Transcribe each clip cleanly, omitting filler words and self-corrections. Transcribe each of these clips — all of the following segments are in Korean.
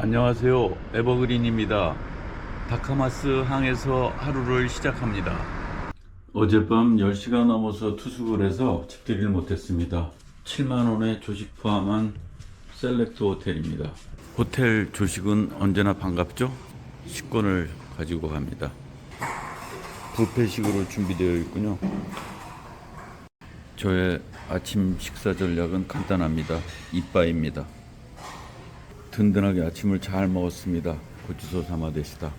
안녕하세요. 에버그린입니다. 다카마스 항에서 하루를 시작합니다. 어젯밤 10시가 넘어서 투숙을 해서 집들이를 못했습니다. 7만원의 조식 포함한 셀렉트 호텔입니다. 호텔 조식은 언제나 반갑죠? 식권을 가지고 갑니다. 뷔페식으로 준비되어 있군요. 저의 아침 식사 전략은 간단합니다. 이빠입니다. 든든하게 아침을 잘 먹었습니다. 고추소 삼아 드시다.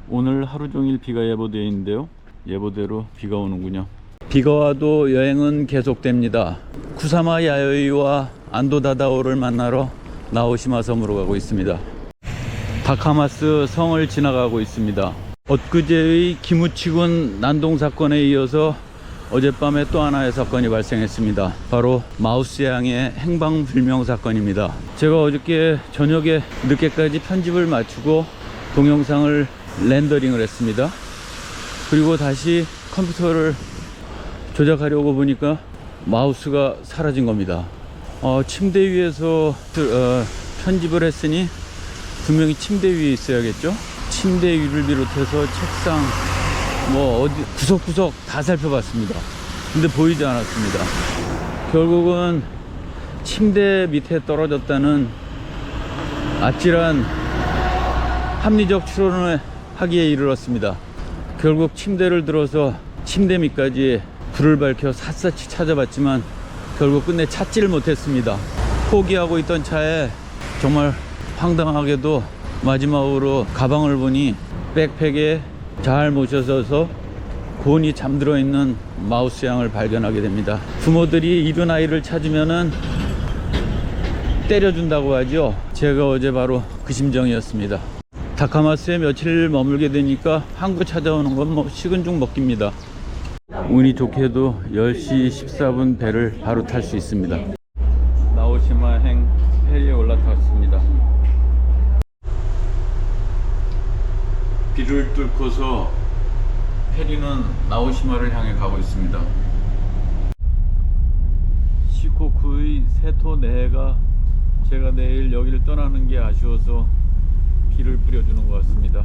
오늘 하루 종일 비가 예보되어 있는데요. 예보대로 비가 오는군요. 비가 와도 여행은 계속됩니다. 쿠사마 야요이와 안도 다다오를 만나러 나오시마 섬으로 가고 있습니다. 다카마스 성을 지나가고 있습니다. 엊그제의 기무치군 난동 사건에 이어서 어젯밤에 또 하나의 사건이 발생했습니다. 바로 마우스양의 행방불명 사건입니다. 제가 어저께 저녁에 늦게까지 편집을 마치고 동영상을 렌더링을 했습니다. 그리고 다시 컴퓨터를 조작하려고 보니까 마우스가 사라진 겁니다. 침대 위에서 편집을 했으니 분명히 침대 위에 있어야겠죠. 침대 위를 비롯해서 책상 어디 구석구석 다 살펴봤습니다. 근데 보이지 않았습니다. 결국은 침대 밑에 떨어졌다는 아찔한 합리적 추론을 하기에 이르렀습니다. 결국 침대를 들어서 침대 밑까지 불을 밝혀 샅샅이 찾아봤지만 결국 끝내 찾지를 못했습니다. 포기하고 있던 차에 정말 황당하게도 마지막으로 가방을 보니 백팩에 잘 모셔서서 곤히 잠들어 있는 마우스 양을 발견하게 됩니다. 부모들이 이른 아이를 찾으면은 때려준다고 하죠. 제가 어제 바로 그 심정이었습니다. 다카마스에 며칠 머물게 되니까 항구 찾아오는 건 식은 죽 먹깁니다. 운이 좋게도 10시 14분 배를 바로 탈 수 있습니다. 나오시마행 페리에 올라탔습니다. 비를 뚫고서 페리는 나오시마를 향해 가고 있습니다. 시코쿠의 세토 네해가 제가 내일 여기를 떠나는 게 아쉬워서 비를 뿌려주는 것 같습니다.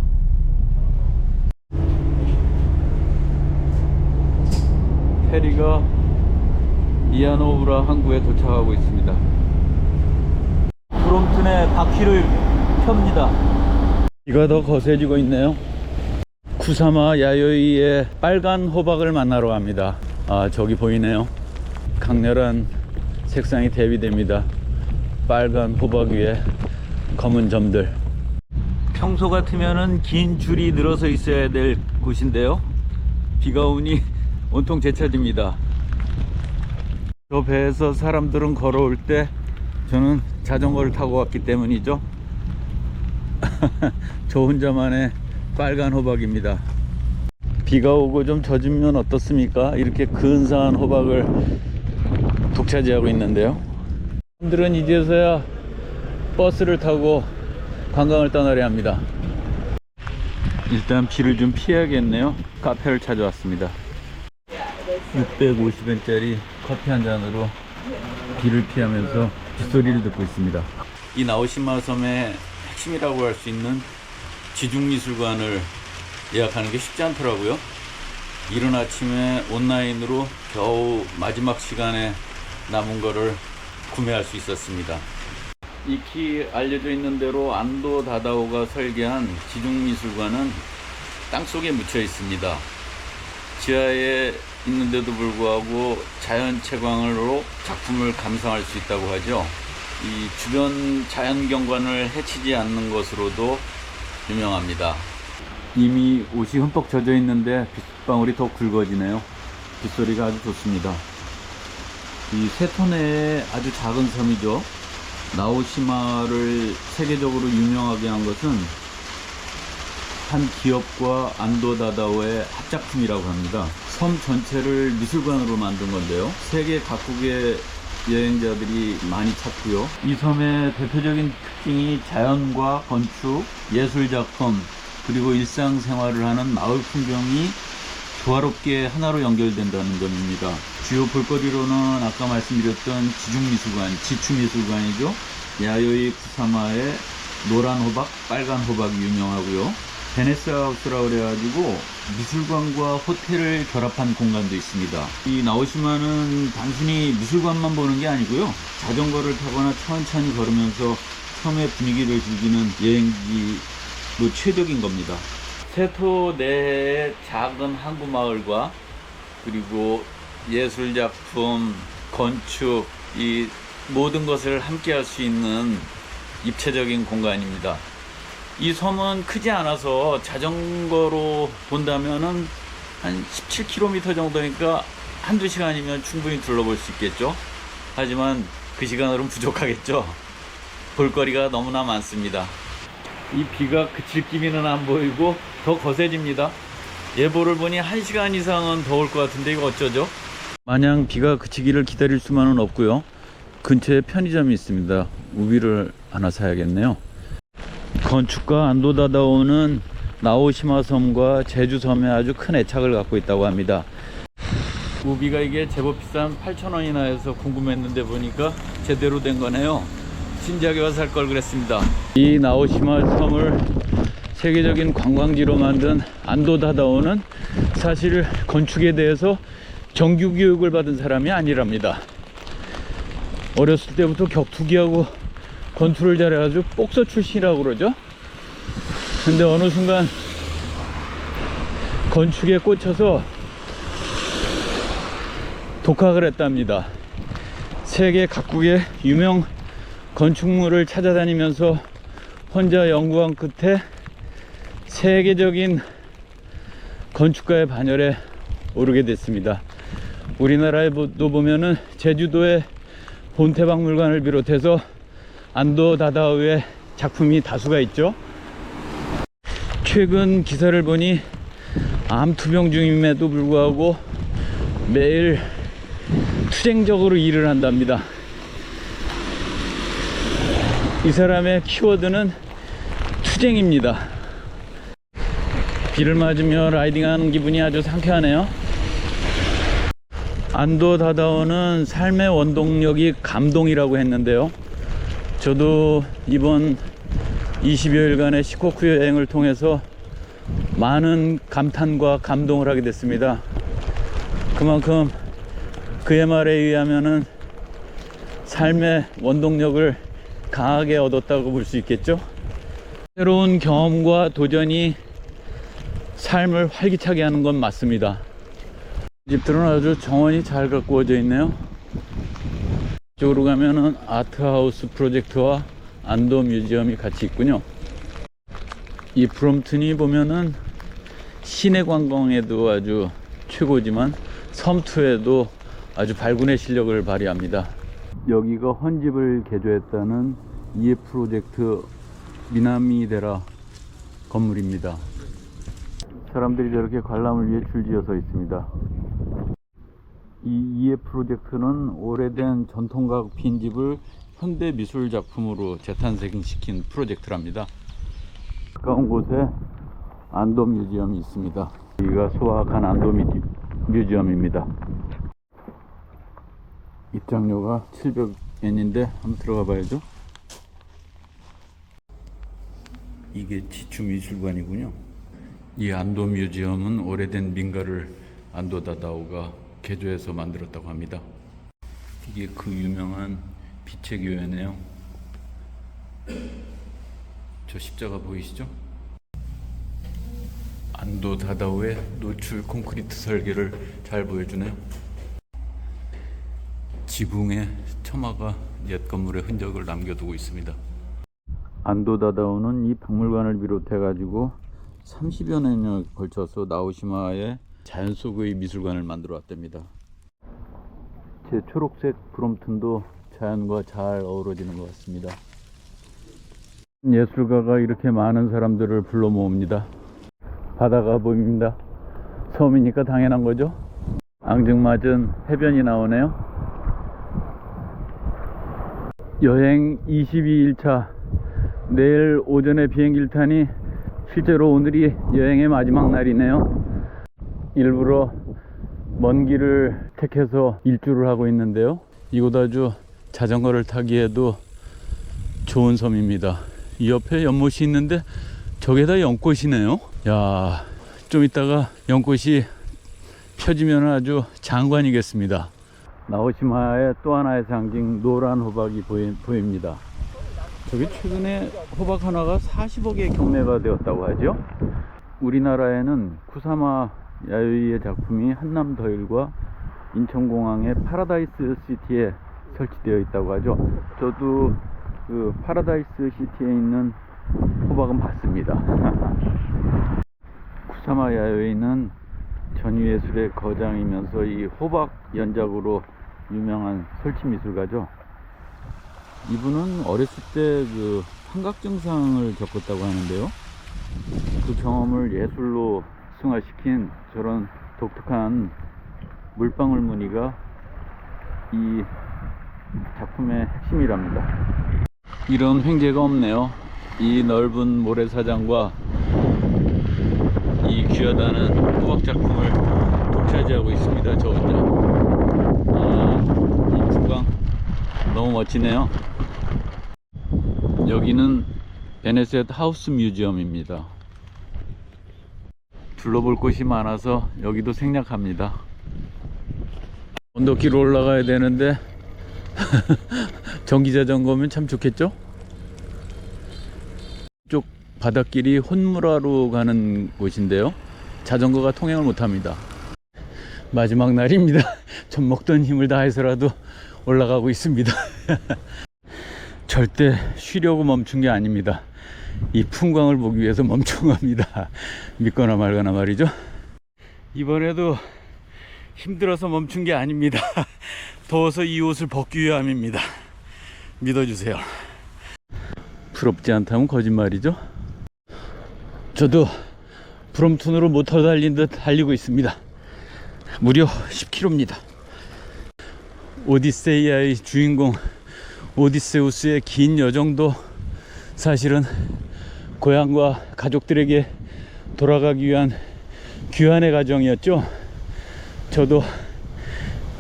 페리가 이아노우라 항구에 도착하고 있습니다. 프롬튼에 바퀴를 펴니다. 비가 더 거세지고 있네요. 쿠사마 야요이의 빨간 호박을 만나러 갑니다. 저기 보이네요. 강렬한 색상이 대비됩니다. 빨간 호박 위에 검은 점들. 평소 같으면은 긴 줄이 늘어서 있어야 될 곳인데요. 비가 오니 온통 제 차지입니다. 저 배에서 사람들은 걸어올 때 저는 자전거를 타고 왔기 때문이죠. 저 혼자만의 빨간 호박입니다. 비가 오고 좀 젖으면 어떻습니까? 이렇게 근사한 호박을 독차지하고 있는데요. 사람들은 이제서야 버스를 타고 관광을 떠나려 합니다. 일단 비를 좀 피해야겠네요. 카페를 찾아왔습니다. 650엔짜리 커피 한 잔으로 비를 피하면서 빗소리를 듣고 있습니다. 이 나오시마 섬의 핵심이라고 할 수 있는 지중미술관을 예약하는 게 쉽지 않더라고요. 이른 아침에 온라인으로 겨우 마지막 시간에 남은 거를 구매할 수 있었습니다. 익히 알려져 있는 대로 안도 다다오가 설계한 지중미술관은 땅속에 묻혀 있습니다. 지하에 있는데도 불구하고 자연 채광으로 작품을 감상할 수 있다고 하죠. 이 주변 자연경관을 해치지 않는 것으로도 유명합니다. 이미 옷이 흠뻑 젖어 있는데 빗방울이 더 굵어지네요. 빗소리가 아주 좋습니다. 이 세토네의 아주 작은 섬이죠. 나오시마를 세계적으로 유명하게 한 것은 한 기업과 안도 다다오의 합작품이라고 합니다. 섬 전체를 미술관으로 만든 건데요. 세계 각국의 여행자들이 많이 찾고요. 이 섬의 대표적인 특징이 자연과 건축, 예술작품, 그리고 일상생활을 하는 마을 풍경이 조화롭게 하나로 연결된다는 점입니다. 주요 볼거리로는 아까 말씀드렸던 지중미술관, 지추미술관이죠. 야요이 쿠사마의 노란 호박, 빨간 호박이 유명하고요. 베네스 하우스라고 그래가지고 미술관과 호텔을 결합한 공간도 있습니다. 이 나오시마는 단순히 미술관만 보는 게 아니고요. 자전거를 타거나 천천히 걸으면서 섬의 분위기를 즐기는 여행지로 최적인 겁니다. 세토 내의 작은 항구 마을과 그리고 예술작품, 건축, 이 모든 것을 함께 할 수 있는 입체적인 공간입니다. 이 섬은 크지 않아서 자전거로 본다면은 한 17km 정도니까 한두 시간이면 충분히 둘러볼 수 있겠죠. 하지만 그 시간으로는 부족하겠죠. 볼거리가 너무나 많습니다. 이 비가 그칠 기미는 안 보이고 더 거세집니다. 예보를 보니 1시간 이상은 더 올 것 같은데 이거 어쩌죠? 마냥 비가 그치기를 기다릴 수만은 없고요. 근처에 편의점이 있습니다. 우비를 하나 사야겠네요. 건축가 안도다다오는 나오시마 섬과 제주 섬에 아주 큰 애착을 갖고 있다고 합니다. 우비가 이게 제법 비싼 8,000원이나 해서 궁금했는데 보니까 제대로 된 거네요. 진작에 와서 살 걸 그랬습니다. 이 나오시마 섬을 세계적인 관광지로 만든 안도다다오는 사실 건축에 대해서 정규 교육을 받은 사람이 아니랍니다. 어렸을 때부터 격투기하고 권투를 잘해가지고 복서 출신이라고 그러죠. 근데 어느 순간 건축에 꽂혀서 독학을 했답니다. 세계 각국의 유명 건축물을 찾아다니면서 혼자 연구한 끝에 세계적인 건축가의 반열에 오르게 됐습니다. 우리나라에도 보면은 제주도의 본태박물관을 비롯해서 안도다다오의 작품이 다수가 있죠. 최근 기사를 보니 암투병 중임에도 불구하고 매일 투쟁적으로 일을 한답니다. 이 사람의 키워드는 투쟁입니다. 비를 맞으며 라이딩하는 기분이 아주 상쾌하네요. 안도다다오는 삶의 원동력이 감동이라고 했는데요. 저도 이번 20여일간의 시코쿠 여행을 통해서 많은 감탄과 감동을 하게 됐습니다. 그만큼 그의 말에 의하면은 삶의 원동력을 강하게 얻었다고 볼 수 있겠죠. 새로운 경험과 도전이 삶을 활기차게 하는 건 맞습니다. 집들은 아주 정원이 잘 가꾸어져 있네요. 이쪽으로 가면은 아트하우스 프로젝트와 안도 뮤지엄이 같이 있군요. 이 브롬튼이 보면은 시내 관광에도 아주 최고지만 섬투에도 아주 발군의 실력을 발휘합니다. 여기가 헌집을 개조했다는 이에 프로젝트 미나미데라 건물입니다. 사람들이 저렇게 관람을 위해 줄지어서 있습니다. 이 이에 프로젝트는 오래된 전통가옥 빈집을 현대 미술 작품으로 재탄생시킨 프로젝트랍니다. 가까운 곳에 안도 뮤지엄이 있습니다. 여기가 소확한 안도 뮤지엄입니다. 입장료가 700엔인데 한번 들어가 봐야죠. 이게 지추미술관이군요. 이 안도 뮤지엄은 오래된 민가를 안도다다오가 개조해서 만들었다고 합니다. 이게 그 유명한 빛의 교회네요. 저 십자가 보이시죠? 안도다다오의 노출 콘크리트 설계를 잘 보여주네요. 지붕에 처마가 옛 건물의 흔적을 남겨두고 있습니다. 안도다다오는 이 박물관을 비롯해 가지고 30여 년에 걸쳐서 나오시마의 자연 속의 미술관을 만들어 왔답니다. 제 초록색 브롬튼도 자연과 잘 어우러지는 것 같습니다. 예술가가 이렇게 많은 사람들을 불러 모읍니다. 바다가 보입니다. 섬이니까 당연한 거죠. 앙증맞은 해변이 나오네요. 여행 22일차, 내일 오전에 비행기를 타니 실제로 오늘이 여행의 마지막 날이네요. 일부러 먼 길을 택해서 일주를 하고 있는데요. 이곳 아주 자전거를 타기에도 좋은 섬입니다. 이 옆에 연못이 있는데 저게 다 연꽃이네요. 야, 좀 이따가 연꽃이 펴지면 아주 장관이겠습니다. 나오시마의 또 하나의 상징 노란 호박이 보입니다. 저기 최근에 호박 하나가 40억에 경매가 되었다고 하죠. 우리나라에는 쿠사마 야요이의 작품이 한남더일과 인천공항의 파라다이스 시티에 설치되어 있다고 하죠. 저도 그 파라다이스 시티에 있는 호박은 봤습니다. 쿠사마 야요이는 전위예술의 거장이면서 이 호박 연작으로 유명한 설치미술가죠. 이분은 어렸을 때 그 환각증상을 겪었다고 하는데요. 그 경험을 예술로 승화시킨 저런 독특한 물방울 무늬가 이 작품의 핵심이랍니다. 이런 횡재가 없네요. 이 넓은 모래사장과 이 귀하다는 호박 작품을 독차지하고 있습니다. 저 혼자. 이 풍광 너무 멋지네요. 여기는 베네셋 하우스 뮤지엄입니다. 둘러볼 곳이 많아서 여기도 생략합니다. 언덕길로 올라가야 되는데 전기자전거면 참 좋겠죠? 이쪽 바닷길이 혼무라로 가는 곳인데요. 자전거가 통행을 못합니다. 마지막 날입니다. 전 먹던 힘을 다해서라도 올라가고 있습니다. 절대 쉬려고 멈춘 게 아닙니다. 이 풍광을 보기 위해서 멈춘 겁니다. 믿거나 말거나 말이죠. 이번에도 힘들어서 멈춘 게 아닙니다. 더워서 이 옷을 벗기 위함입니다. 믿어주세요. 부럽지 않다면 거짓말이죠. 저도 브롬톤으로 모터 달린 듯 달리고 있습니다. 무려 10km입니다. 오디세이아의 주인공 오디세우스의 긴 여정도 사실은 고향과 가족들에게 돌아가기 위한 귀환의 과정이었죠. 저도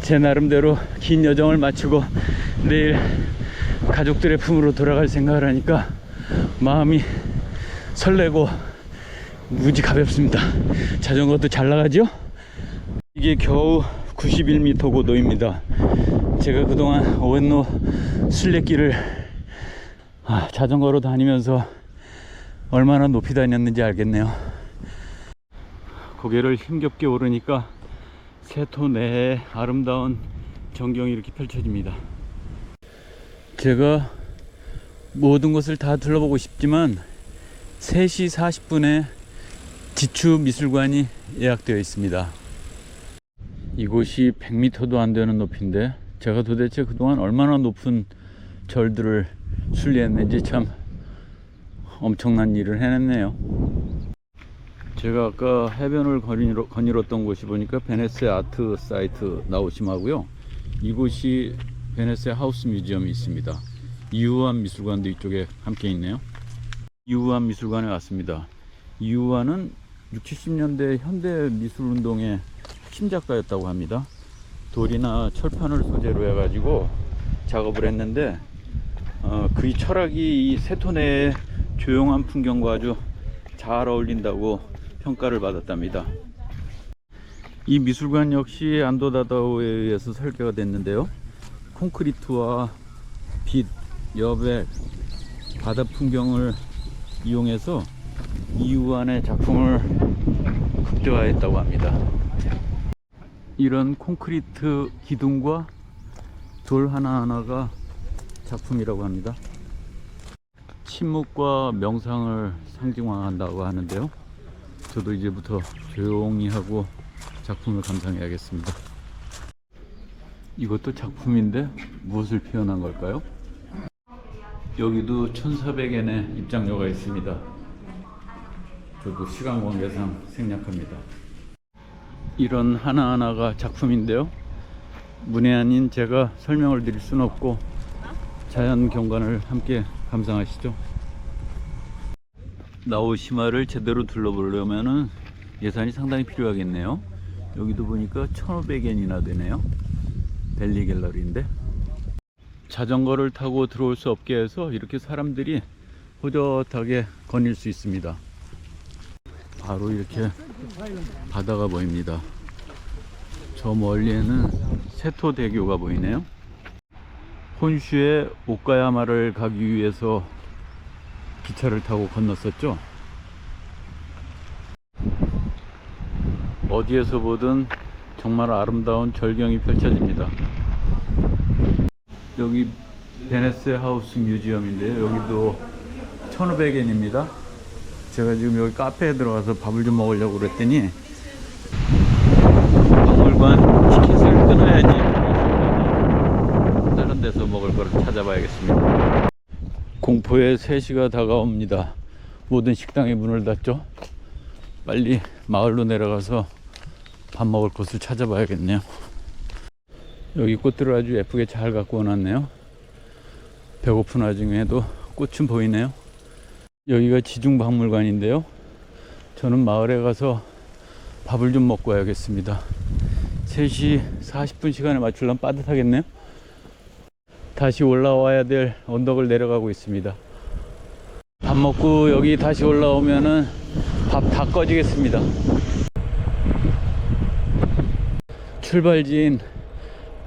제 나름대로 긴 여정을 마치고 내일 가족들의 품으로 돌아갈 생각을 하니까 마음이 설레고 무지 가볍습니다. 자전거도 잘 나가죠? 이게 겨우 91m 고도입니다. 제가 그동안 오웬로 순례길을 자전거로 다니면서 얼마나 높이 다녔는지 알겠네요. 고개를 힘겹게 오르니까 세토 내에 아름다운 전경이 이렇게 펼쳐집니다. 제가 모든 것을 다 둘러보고 싶지만 3시 40분에 지추 미술관이 예약되어 있습니다. 이곳이 100m도 안 되는 높이인데 제가 도대체 그동안 얼마나 높은 절들을 순례했는지 참 엄청난 일을 해냈네요. 제가 아까 해변을 거닐었던 곳이 보니까 베네세 아트 사이트 나오시마고요. 이곳이 베네세 하우스 뮤지엄이 있습니다. 이우한 미술관도 이쪽에 함께 있네요. 이우한 미술관에 왔습니다. 이우한은 60, 70년대 현대 미술운동의 핵심 작가였다고 합니다. 돌이나 철판을 소재로 해가지고 작업을 했는데 그의 철학이 이 세토네의 조용한 풍경과 아주 잘 어울린다고 평가를 받았답니다. 이 미술관 역시 안도다다오에 의해서 설계가 됐는데요. 콘크리트와 빛, 여백, 바다 풍경을 이용해서 이우한의 작품을 극대화했다고 합니다. 이런 콘크리트 기둥과 돌 하나하나가 작품이라고 합니다. 침묵과 명상을 상징화한다고 하는데요. 저도 이제부터 조용히 하고 작품을 감상해야겠습니다. 이것도 작품인데 무엇을 표현한 걸까요? 여기도 1400엔의 입장료가 있습니다. 저도 시간 관계상 생략합니다. 이런 하나하나가 작품인데요. 문외한인 제가 설명을 드릴 수는 없고 자연 경관을 함께 감상하시죠. 나오시마를 제대로 둘러보려면 예산이 상당히 필요하겠네요. 여기도 보니까 1500엔이나 되네요. 벨리 갤러리인데 자전거를 타고 들어올 수 없게 해서 이렇게 사람들이 호젓하게 거닐 수 있습니다. 바로 이렇게 바다가 보입니다. 저 멀리에는 세토대교가 보이네요. 혼슈의 오카야마를 가기 위해서 기차를 타고 건넜었죠. 어디에서 보든 정말 아름다운 절경이 펼쳐집니다. 여기 베네스 하우스 뮤지엄인데요. 여기도 1,500엔입니다. 제가 지금 여기 카페에 들어가서 밥을 좀 먹으려고 그랬더니 박물관 티켓을 끊어야지 다른 데서 먹을 거를 찾아봐야겠습니다. 공포의 3시가 다가옵니다. 모든 식당이 문을 닫죠. 빨리 마을로 내려가서 밥 먹을 곳을 찾아봐야겠네요. 여기 꽃들을 아주 예쁘게 잘 갖고 놨네요. 배고픈 와중에도 꽃은 보이네요. 여기가 지중박물관인데요. 저는 마을에 가서 밥을 좀 먹고 와야겠습니다. 3시 40분 시간에 맞추려면 빠듯하겠네요. 다시 올라와야 될 언덕을 내려가고 있습니다. 밥 먹고 여기 다시 올라오면은 밥 다 꺼지겠습니다. 출발지인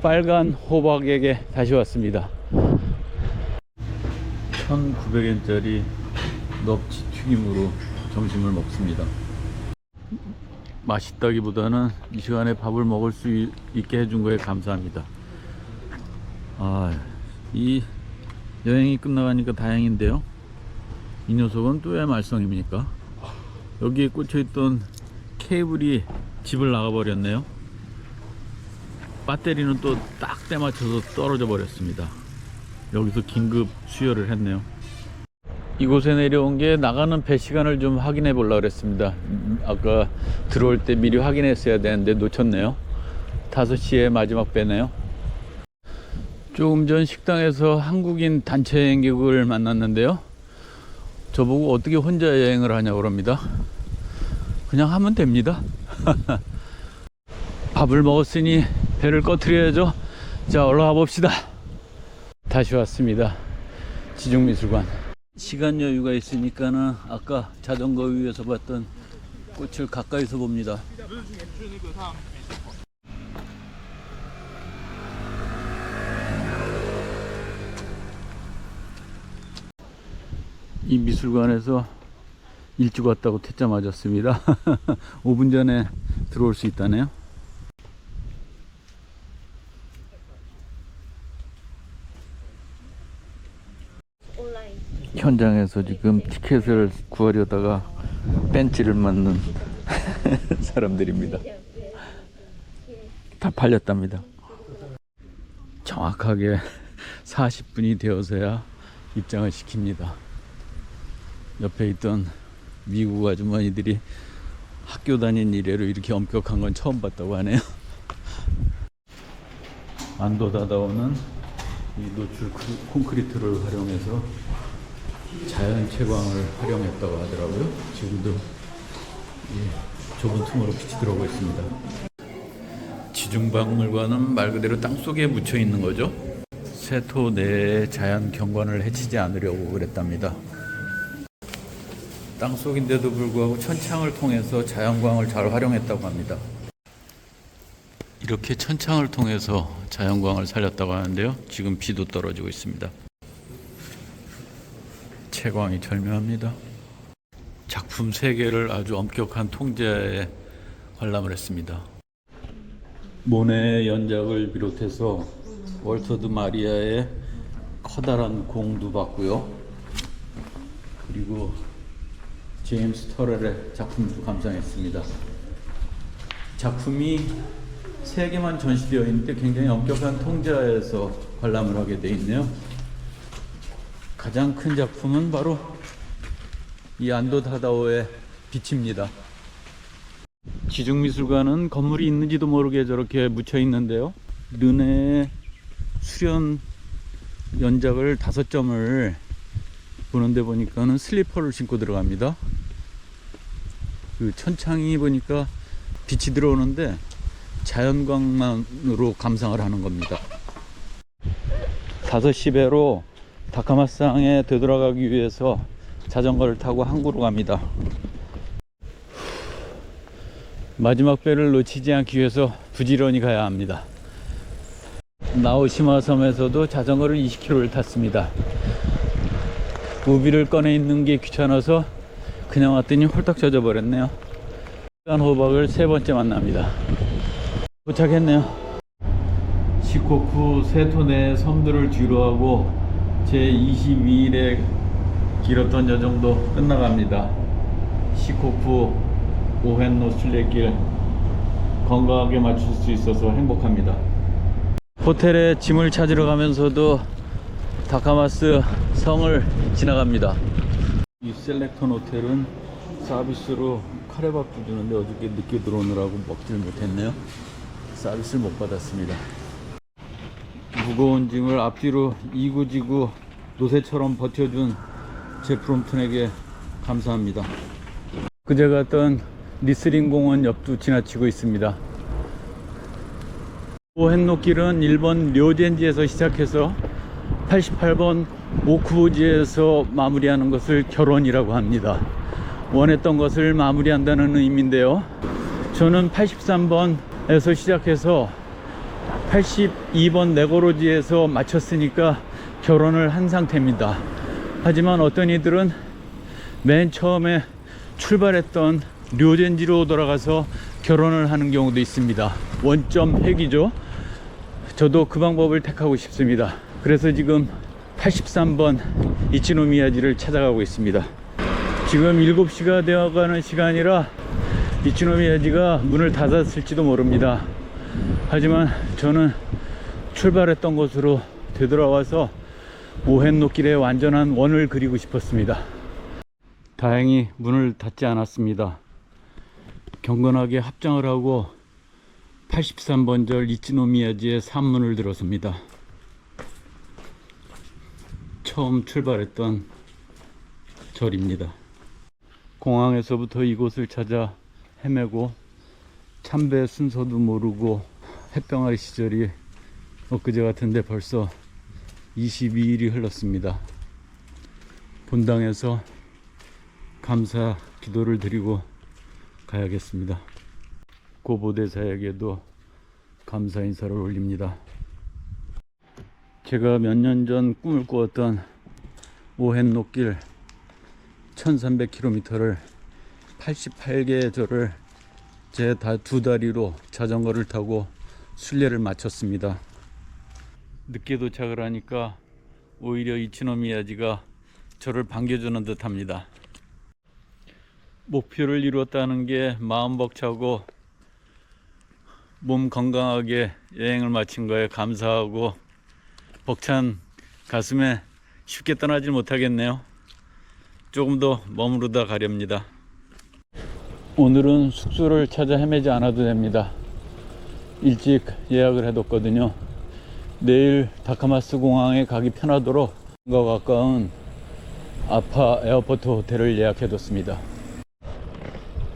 빨간 호박에게 다시 왔습니다. 1,900엔짜리 넙치 튀김으로 점심을 먹습니다. 맛있다기보다는 이 시간에 밥을 먹을 수 있게 해준 거에 감사합니다. 이 여행이 끝나가니까 다행인데요. 이 녀석은 또 왜 말썽입니까? 여기에 꽂혀있던 케이블이 집을 나가버렸네요. 배터리는 또 딱 때맞춰서 떨어져 버렸습니다. 여기서 긴급 수혈을 했네요. 이곳에 내려온 게 나가는 배 시간을 좀 확인해 보려고 그랬습니다. 아까 들어올 때 미리 확인했어야 되는데 놓쳤네요. 5시에 마지막 배네요. 조금 전 식당에서 한국인 단체 여행객을 만났는데요. 저보고 어떻게 혼자 여행을 하냐고 그럽니다. 그냥 하면 됩니다. 밥을 먹었으니 배를 꺼트려야죠. 자, 올라가 봅시다. 다시 왔습니다. 지중미술관. 시간 여유가 있으니까는 아까 자전거 위에서 봤던 꽃을 가까이서 봅니다. 이 미술관에서 일찍 왔다고 퇴짜 맞았습니다. 5분 전에 들어올 수 있다네요. 현장에서 지금 티켓을 구하려다가 벤치를 맞는 사람들입니다. 다 팔렸답니다. 정확하게 40분이 되어서야 입장을 시킵니다. 옆에 있던 미국 아주머니들이 학교 다닌 이래로 이렇게 엄격한 건 처음 봤다고 하네요. 안도 다다오는 이 노출 콘크리트를 활용해서 자연 채광을 활용했다고 하더라고요. 지금도 좁은 틈으로 빛이 들어오고 있습니다. 지중박물관은 말 그대로 땅속에 묻혀 있는 거죠. 세토 내의 자연 경관을 해치지 않으려고 그랬답니다. 땅속인데도 불구하고 천창을 통해서 자연광을 잘 활용했다고 합니다. 이렇게 천창을 통해서 자연광을 살렸다고 하는데요. 지금 비도 떨어지고 있습니다. 채광이 절묘합니다. 작품 3개를 아주 엄격한 통제하에 관람을 했습니다. 모네의 연작을 비롯해서 월터드 마리아의 커다란 공도 봤고요. 그리고 제임스 터렐의 작품도 감상했습니다. 작품이 3개만 전시되어 있는데 굉장히 엄격한 통제하에서 관람을 하게 되어 있네요. 가장 큰 작품은 바로 이 안도 다다오의 빛입니다. 지중미술관은 건물이 있는지도 모르게 저렇게 묻혀 있는데요. 르네의 수련 연작을 5점을 보는데 보니까는 슬리퍼를 신고 들어갑니다. 그 천창이 보니까 빛이 들어오는데 자연광만으로 감상을 하는 겁니다. 5시 배로 다카마상에 되돌아가기 위해서 자전거를 타고 항구로 갑니다. 마지막 배를 놓치지 않기 위해서 부지런히 가야 합니다. 나오시마 섬에서도 자전거를 20km를 탔습니다. 우비를 꺼내 있는 게 귀찮아서 그냥 왔더니 홀딱 젖어 버렸네요. 호박을 세 번째 만납니다. 도착했네요. 시코쿠 세토네 섬들을 뒤로하고 제22일에 길었던 여정도 끝나갑니다. 시코쿠 오헨노 순례길 건강하게 마칠 수 있어서 행복합니다. 호텔에 짐을 찾으러 가면서도 다카마스 성을 지나갑니다. 이 셀렉턴 호텔은 서비스로 카레밥도 주는데 어저께 늦게 들어오느라고 먹지를 못했네요. 서비스를 못 받았습니다. 무거운 짐을 앞뒤로 이구지구 노새처럼 버텨준 제프롬튼에게 감사합니다. 그제 갔던 리스링 공원 옆도 지나치고 있습니다. 오헨노길은 일본 료젠지에서 시작해서 88번 오쿠보지에서 마무리하는 것을 결원이라고 합니다. 원했던 것을 마무리한다는 의미인데요. 저는 83번에서 시작해서 82번 네고로지에서 마쳤으니까 결혼을 한 상태입니다. 하지만 어떤 이들은 맨 처음에 출발했던 료젠지로 돌아가서 결혼을 하는 경우도 있습니다. 원점 회귀죠. 저도 그 방법을 택하고 싶습니다. 그래서 지금 83번 이치노미야지를 찾아가고 있습니다. 지금 7시가 되어가는 시간이라 이치노미야지가 문을 닫았을지도 모릅니다. 하지만 저는 출발했던 곳으로 되돌아와서 오헨노길의 완전한 원을 그리고 싶었습니다. 다행히 문을 닫지 않았습니다. 경건하게 합장을 하고 83번절 이치노미야지의 산문을 들었습니다. 처음 출발했던 절입니다. 공항에서부터 이곳을 찾아 헤매고 참배 순서도 모르고 햇병아리 시절이 엊그제 같은데 벌써 22일이 흘렀습니다. 본당에서 감사 기도를 드리고 가야겠습니다. 고보대사에게도 감사 인사를 올립니다. 제가 몇 년 전 꿈을 꾸었던 오헨노길 1300km를 88개의 절을 제 두 다리로 자전거를 타고 순례를 마쳤습니다. 늦게 도착을 하니까 오히려 이치노미야지가 저를 반겨주는 듯 합니다. 목표를 이루었다는 게 마음 벅차고 몸 건강하게 여행을 마친 거에 감사하고 벅찬 가슴에 쉽게 떠나질 못하겠네요. 조금 더 머무르다 가렵니다. 오늘은 숙소를 찾아 헤매지 않아도 됩니다. 일찍 예약을 해뒀거든요. 내일 다카마스 공항에 가기 편하도록 가까운 아파 에어포트 호텔을 예약해뒀습니다.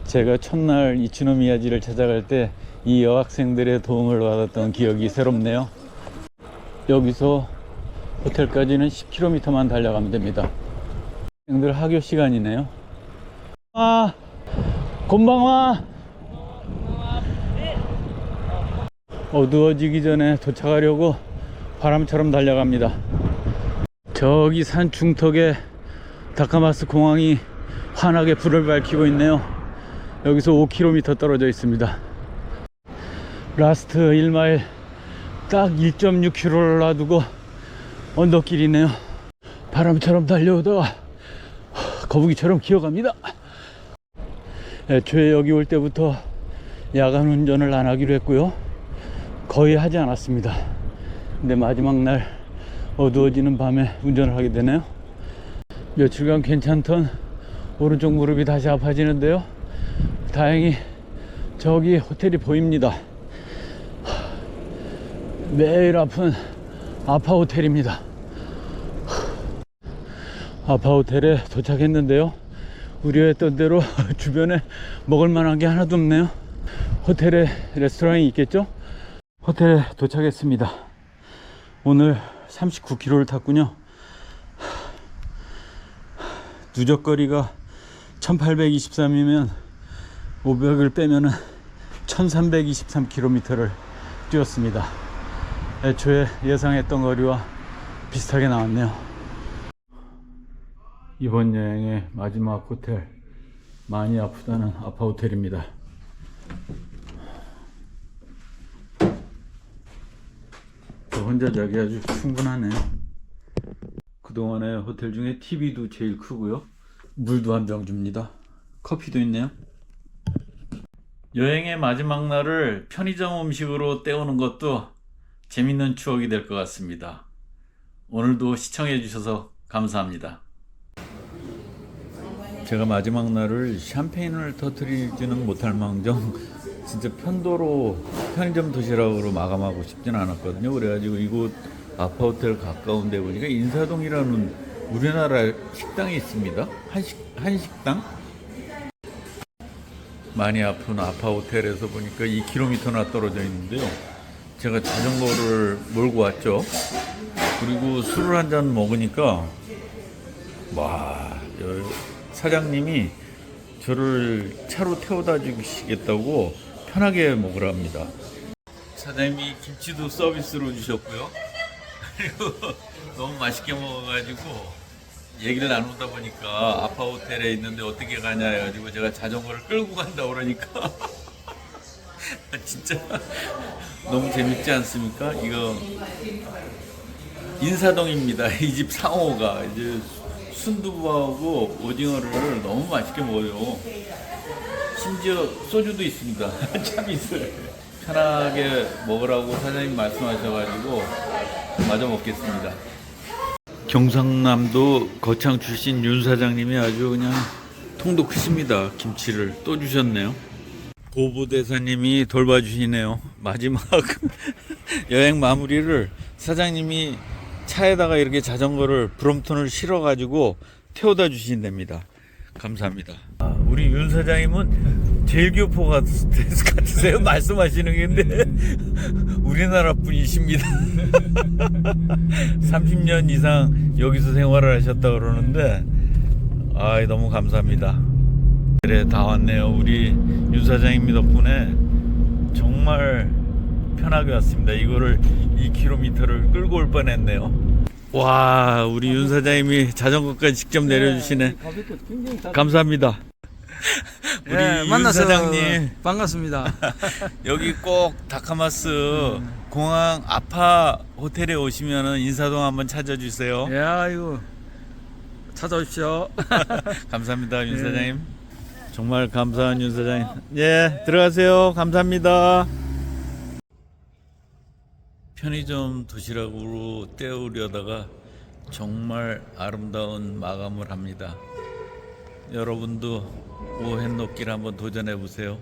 제가 첫날 이치노미야지를 찾아갈 때 이 여학생들의 도움을 받았던 기억이 새롭네요. 여기서 호텔까지는 10km만 달려가면 됩니다. 학생들 하교 시간이네요. 곤방와 어두워지기 전에 도착하려고 바람처럼 달려갑니다. 저기 산 중턱에 다카마스 공항이 환하게 불을 밝히고 있네요. 여기서 5km 떨어져 있습니다. 라스트 1마일 딱 1.6km를 놔두고 언덕길이네요. 바람처럼 달려오다가 거북이처럼 기어갑니다. 애초에 여기 올 때부터 야간 운전을 안 하기로 했고요. 거의 하지 않았습니다. 근데 마지막 날 어두워지는 밤에 운전을 하게 되네요. 며칠간 괜찮던 오른쪽 무릎이 다시 아파지는데요. 다행히 저기 호텔이 보입니다. 매일 아픈 아파 호텔입니다. 아파 호텔에 도착했는데요. 우려했던 대로 주변에 먹을 만한 게 하나도 없네요. 호텔에 레스토랑이 있겠죠? 호텔에 도착했습니다. 오늘 39km를 탔군요. 누적거리가 1823이면 500을 빼면은 1323km를 뛰었습니다. 애초에 예상했던 거리와 비슷하게 나왔네요. 이번 여행의 마지막 호텔, 많이 아프다는 아파호텔입니다. 저 혼자 자기 아주 충분하네요. 그동안의 호텔 중에 TV도 제일 크고요, 물도 한 병 줍니다. 커피도 있네요. 여행의 마지막 날을 편의점 음식으로 때우는 것도 재밌는 추억이 될 것 같습니다. 오늘도 시청해 주셔서 감사합니다. 제가 마지막 날을 샴페인을 터뜨리지는 못할 망정 진짜 편도로 편의점 도시락으로 마감하고 싶진 않았거든요. 그래가지고 이곳 아파호텔 가까운 데 보니까 인사동이라는 우리나라 식당이 있습니다. 한식당? 많이 아픈 아파호텔에서 보니까 2km나 떨어져 있는데요. 제가 자전거를 몰고 왔죠. 그리고 술을 한 잔 먹으니까 와, 사장님이 저를 차로 태워다 주시겠다고 편하게 먹으랍니다. 사장님이 김치도 서비스로 주셨고요. 그리고 너무 맛있게 먹어가지고 얘기를 나누다 보니까 아파호텔에 있는데 어떻게 가냐 해가지고 제가 자전거를 끌고 간다 그러니까 진짜 너무 재밌지 않습니까? 이거 인사동입니다. 이 집 상호가 이제 순두부하고 오징어를 너무 맛있게 먹어요. 심지어 소주도 있습니다. 참 있어요. 편하게 먹으라고 사장님 말씀하셔가지고 마저 먹겠습니다. 경상남도 거창 출신 윤 사장님이 아주 그냥 통도 크십니다. 김치를 또 주셨네요. 고부대사님이 돌봐주시네요. 마지막 여행 마무리를 사장님이 차에다가 이렇게 자전거를 브롬톤을 실어가지고 태워다 주신답니다. 감사합니다. 우리 윤 사장님은 제일교포 같으세요? 말씀하시는 건데 우리나라 분이십니다. 30년 이상 여기서 생활을 하셨다 그러는데 너무 감사합니다. 그래, 다 왔네요. 우리 윤 사장님 덕분에 정말 편하게 왔습니다. 이거를 2km를 끌고 올 뻔했네요. 와, 우리 윤 사장님이 자전거까지 직접 내려주시네. 감사합니다. 우리 윤 사장님 반갑습니다. 여기 꼭 다카마스 공항 아파 호텔에 오시면은 인사동 한번 찾아주세요. 예, 아이고 찾아오십시오. 감사합니다, 윤 사장님. 정말 감사한 윤 사장님. 예, 들어가세요. 감사합니다. 편의점 도시락으로 때우려다가 정말 아름다운 마감을 합니다. 여러분도 오햇노길 한번 도전해 보세요.